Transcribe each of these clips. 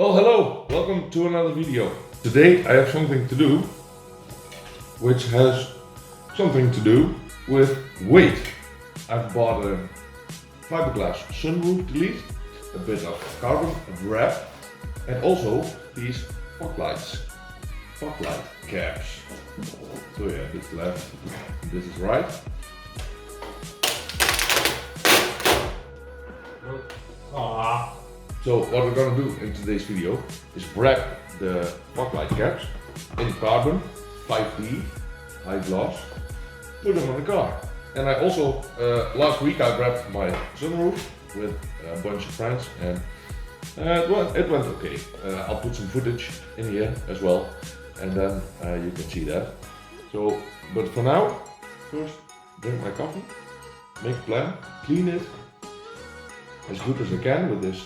Well, hello, welcome to another video. Today I have something to do which has something to do with weight. I've bought a fiberglass sunroof delete, a bit of carbon wrap, and also these fog light caps. So yeah, this is left, this is right. So what we're gonna do in today's video is wrap the fog light caps in carbon, 5D, high gloss, put them on the car. And I also, last week I wrapped my sunroof with a bunch of friends and it went okay. I'll put some footage in here as well and then you can see that. So, but for now, first drink my coffee, make a plan, clean it as good as I can with this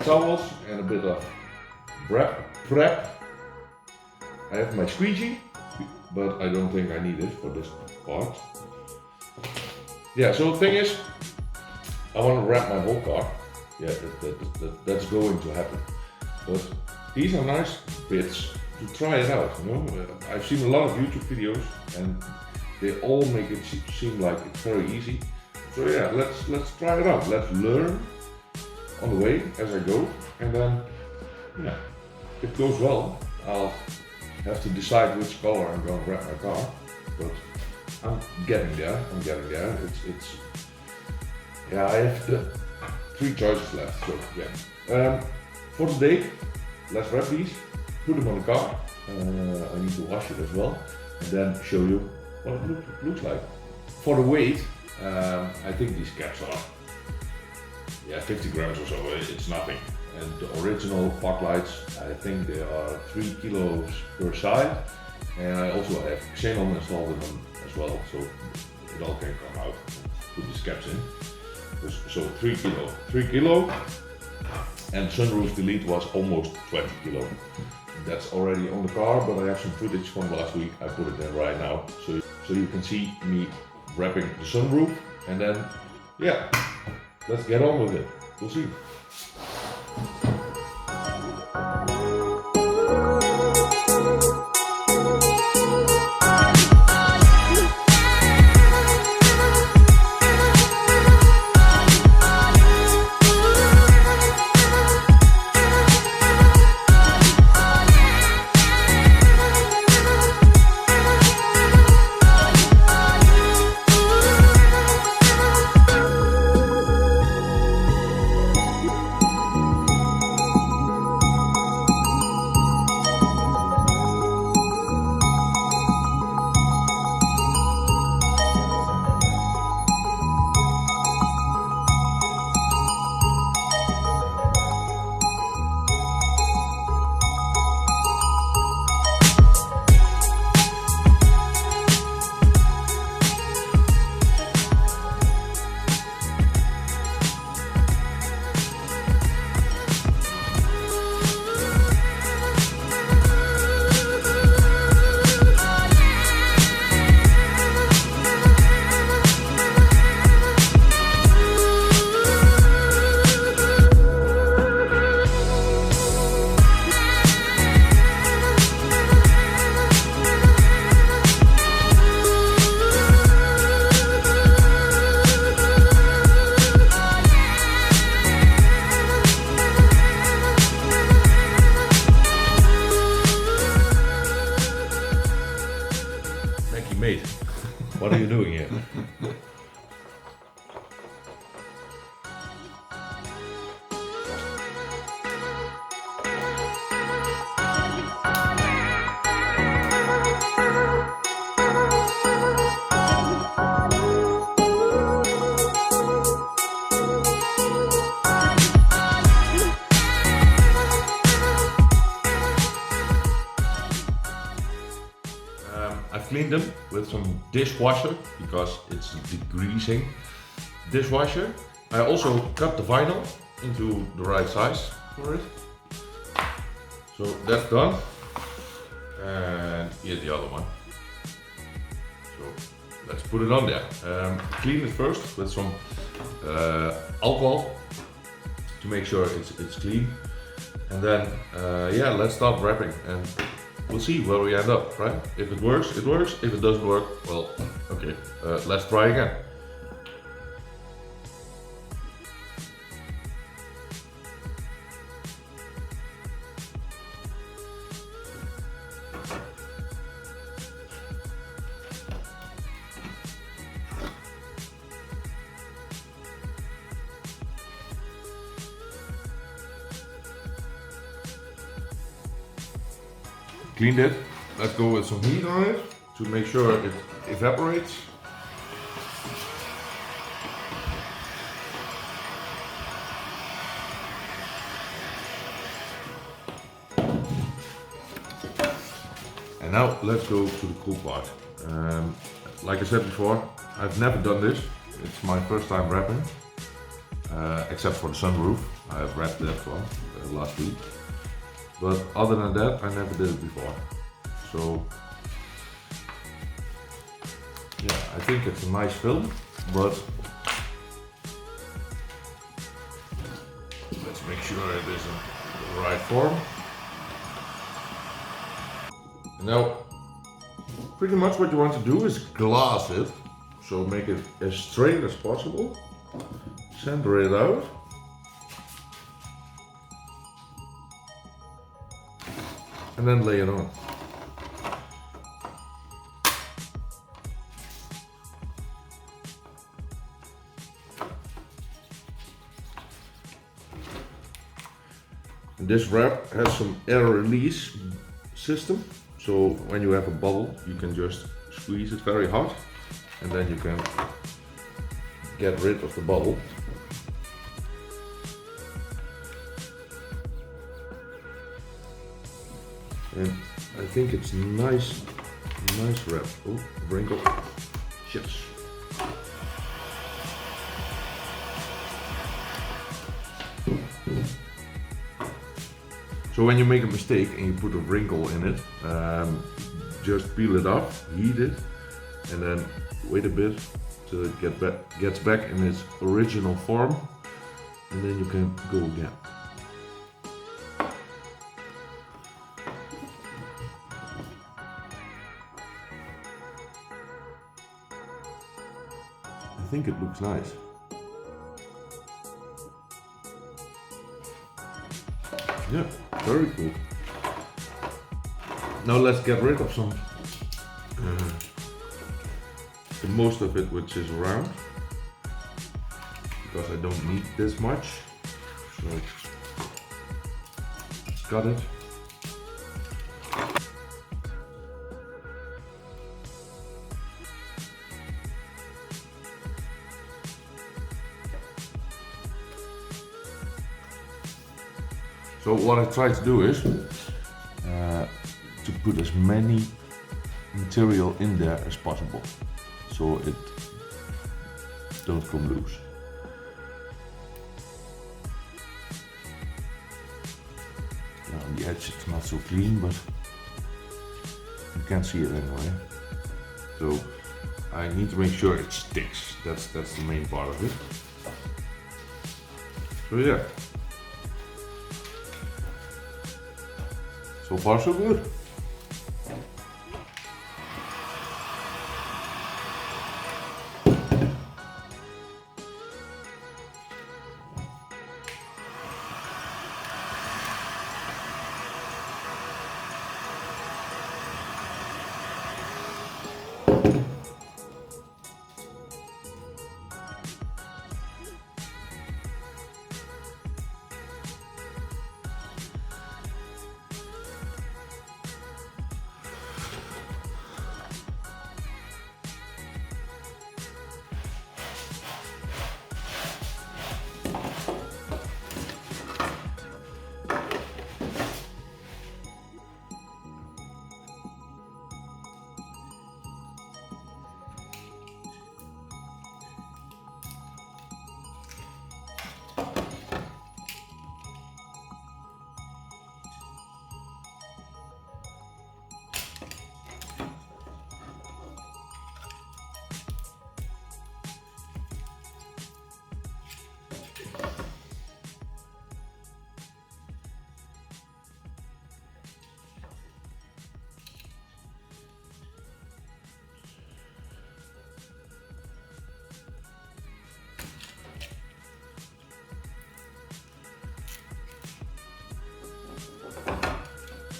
towels and a bit of prep. I have my squeegee, but I don't think I need it for this part. Yeah, so the thing is, I want to wrap my whole car. Yeah, that's going to happen. But these are nice bits to try it out, you know. I've seen a lot of YouTube videos and they all make it seem like it's very easy. So yeah, let's try it out. Let's learn on the way as I go, and then yeah, if it goes well, I'll have to decide which color I'm going to wrap my car. But I'm getting there. It's yeah, I have the 3 choices left. So yeah, for today, let's wrap these, put them on the car. I need to wash it as well, and then show you what it looks like. For the weight, I think these caps are 50 grams or so, it's nothing. And the original fog lights, I think they are 3 kilos per side. And I also have xenon installed in them as well, so it all can come out. Put these caps in. So 3 kilo. And sunroof delete was almost 20 kilo. That's already on the car, but I have some footage from last week. I put it in right now, so you can see me wrapping the sunroof, and then yeah, let's get on with it. We'll see. What are you doing here? I've cleaned them with some dishwasher because it's degreasing dishwasher. I also cut the vinyl into the right size for it. So that's done. And here's the other one. So let's put it on there. Clean it first with some alcohol to make sure it's clean. And then, yeah, let's start wrapping and we'll see where we end up, right? If it works, it works. If it doesn't work, well, okay, let's try again. Cleaned it. Let's go with some heat on it to make sure it evaporates. And now let's go to the cool part. Like I said before, I've never done this. It's my first time wrapping, except for the sunroof. I've wrapped that one last week. But other than that, I never did it before. So yeah, I think it's a nice film, but let's make sure it is in the right form. Now, pretty much what you want to do is glass it, so make it as straight as possible, center it out. And then lay it on. And this wrap has some air release system, so when you have a bubble you can just squeeze it very hard and then you can get rid of the bubble. And I think it's nice wrap. Oh, wrinkle. Yes. So when you make a mistake and you put a wrinkle in it, just peel it off, heat it, and then wait a bit till it gets back in its original form, and then you can go again. I think it looks nice. Yeah, very cool. Now let's get rid of some, the most of it which is around, because I don't need this much. So let's cut it. So what I try to do is to put as many material in there as possible, so it don't come loose. Now on the edge it's not so clean, but you can see it anyway. So I need to make sure it sticks. That's the main part of it. So yeah. So far so good.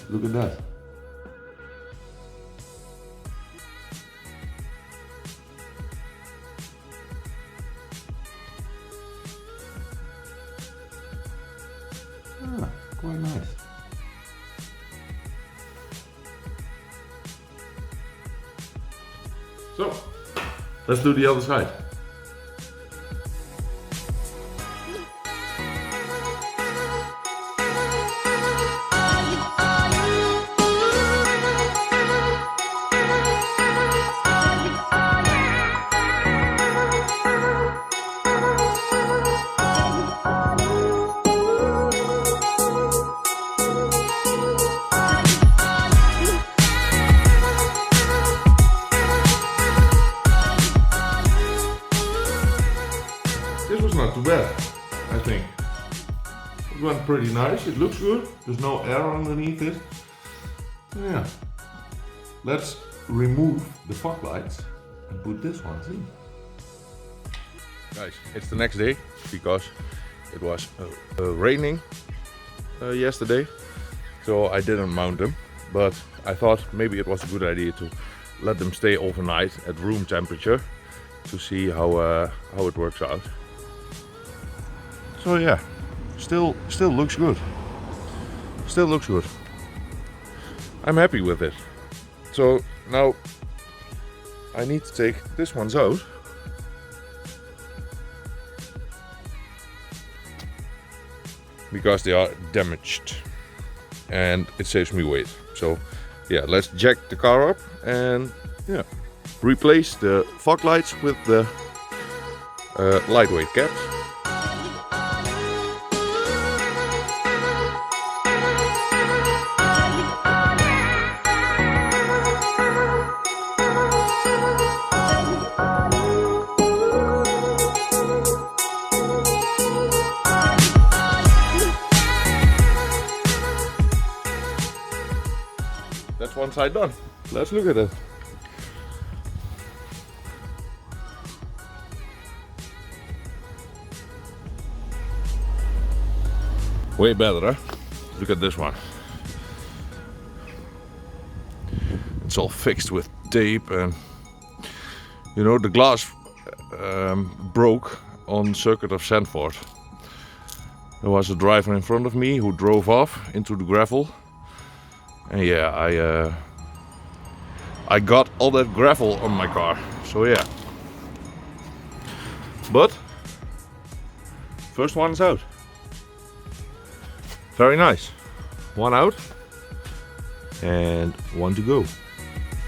Look at that. Ah, quite nice. So, let's do the other side. This was not too bad, I think. It went pretty nice, it looks good, there's no air underneath it. Yeah. Let's remove the fog lights and put this one in. Guys, it's the next day because it was raining yesterday, so I didn't mount them, but I thought maybe it was a good idea to let them stay overnight at room temperature to see how it works out. So yeah, still looks good. Still looks good. I'm happy with it. So now I need to take this ones out. Because they are damaged and it saves me weight. So yeah, let's jack the car up and yeah, replace the fog lights with the lightweight caps. That's one side done. Let's look at it. Way better, huh? Look at this one. It's all fixed with tape and you know the glass broke on circuit of Zandvoort. There was a driver in front of me who drove off into the gravel. And yeah, I got all that gravel on my car, so yeah. But first one is out. Very nice. One out and one to go.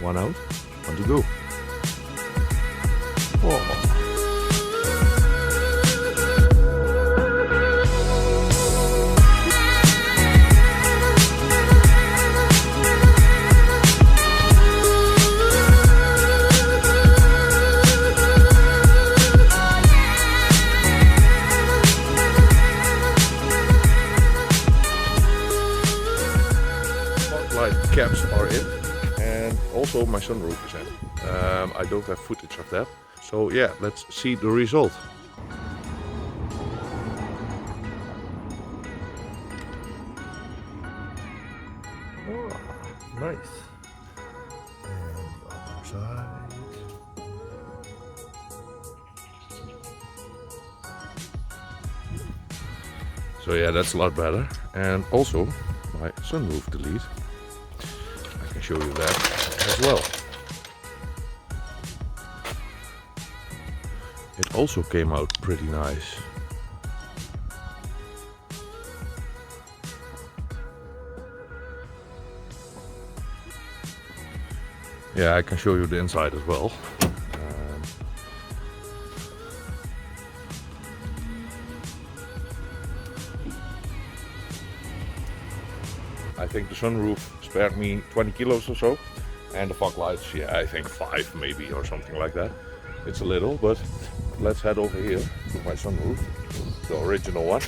One out, one to go. Oh. Caps are in and also my sunroof is in. I don't have footage of that, so yeah, let's see the result. Oh, nice. And the other side. So yeah, that's a lot better. And also my sunroof delete. Show you that as well. It also came out pretty nice. Yeah, I can show you the inside as well. I think the sunroof spared me 20 kilos or so, and the fog lights, yeah, I think 5 maybe or something like that. It's a little, but let's head over here to my sunroof, the original one.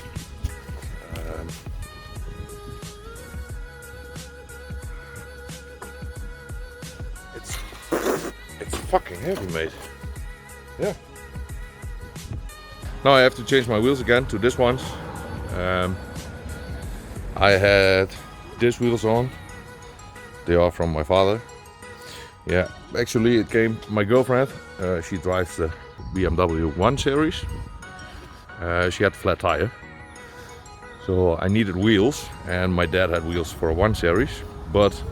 It's fucking heavy, mate. Yeah. Now I have to change my wheels again to this ones. I had these wheels on They are from my father. Yeah, actually it came from my girlfriend. She drives the BMW 1 Series. She had flat tire. So I needed wheels, and my dad had wheels for a 1 Series, but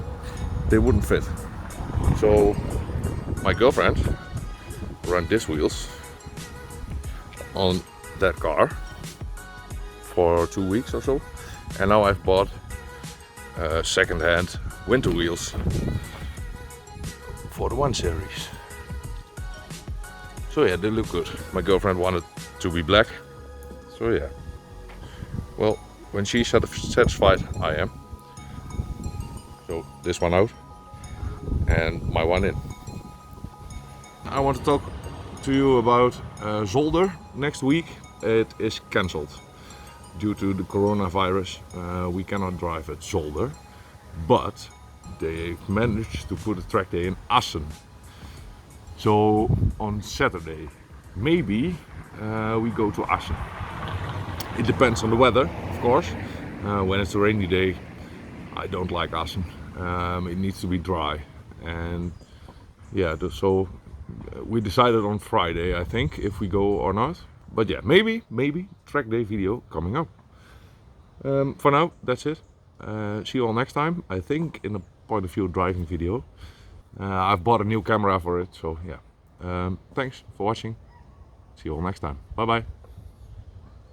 they wouldn't fit. So my girlfriend ran these wheels on that car for 2 weeks or so, and now I've bought second-hand winter wheels for the 1 Series. So yeah, they look good. My girlfriend wanted to be black, so yeah. Well, when she's satisfied, I am. So this one out and my one in. I want to talk to you about zolder. Next week it is cancelled due to the coronavirus. We cannot drive at Zolder, but they've managed to put a track day in Assen. So on Saturday, maybe we go to Assen. It depends on the weather, of course. When it's a rainy day, I don't like Assen. It needs to be dry, and yeah, so we decided on Friday, I think, if we go or not. But yeah, maybe track day video coming up. For now, that's it. See you all next time. I think in a point of view driving video. I've bought a new camera for it, so yeah. Thanks for watching. See you all next time. Bye bye.